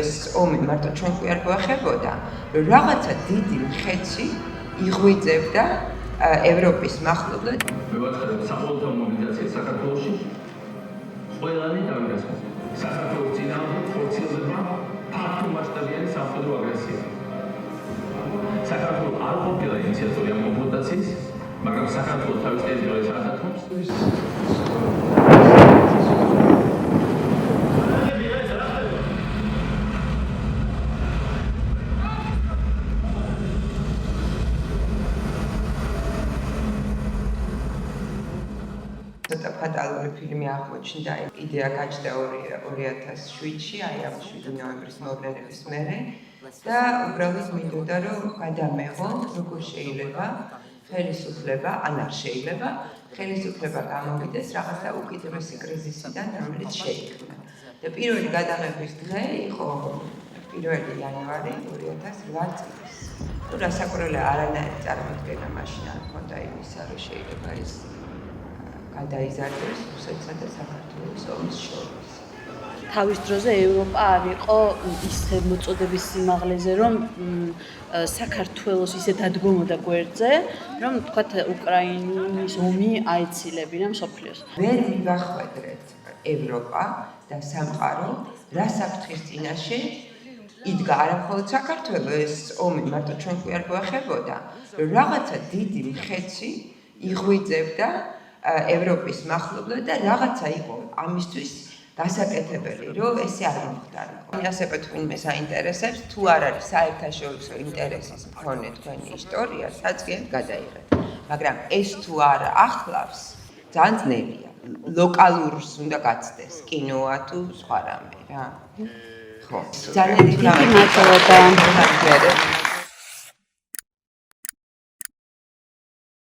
ეს ომი მარტო ჩვენ კი არ გვეხებოდა, რომ რაღაცა დიდი მხეცი იღვიძებდა ევროპის მახლობლად. მევაცხადებ საყოველთაო მობილიზაციას საქართველოში ყველანი დავიწყოს. საქართველოს წინააღმდეგ ხორციელდება ფართო მასშტაბიანი სამხედრო აგრესია. საქართველოს არ ყოფილა ინიციატორი ამ კონფრონტაციის, მაგრამ საქართველოს თავის ტერიტორიას ათათმობს. ცოტა ფატალური ფილმი აღმოჩნდა, იდეა გაჩნდა 2007-ში, აი ამ 7 ნოემბრის მოვლენების მერე და უბრალოდ მინდოდა რომ გადამეღო, როგორ შეიძლება ხელისუფლება, ან არ შეიძლება ხელისუფლება გამოვიდეს რაღაცა უკიდურესი კრიზისიდან, რომელიც შეიქმნა. და პირველი გადაღების დღე იყო 1 იანვარი 2008 წლის. თუ რასაკვირველია არანაირი წარმოდგენა მაშინ არ მქონდა იმისა, რომ შეიძლება ეს გადაიზარდოს რუსეთსა და საქართველოს ომის შორის. თავის დროზე ევროპა არ იყო ისე მოწოდების სიმაღლეზე, რომ საქართველოს ისე დადგომოდა გვერდზე, რომ თქვათ უკრაინის ომი აეცილებინა მსოფლიოს. ვერ მივახვედრეთ ევროპა და სამყარო რა საფრთხის წინაშე იდგა არა მხოლოდ საქართველოს ეს ომი მარტო ჩვენ კი არ გვეხებოდა, რომ რაღაცა დიდი მხეცი იღვიძებდა ევროპის მახლობლად და რაღაცა იყო ამისთვის გასაკეთებელი, რომ ესე არ მოხდარიყო. ასეპეთ ვინმე საინტერესებს, თუ არ არის საერთაშორისო ინტერესის მქონე თქვენი ისტორია, საწყიად გადაიღეთ. მაგრამ ეს თუ არ ახლავს, ძალიან ძნელია. ლოკალურს უნდა გაცდეს, კინოა თუ სხვა რამე რა. ხო. ძალიან დიდი მადლობა.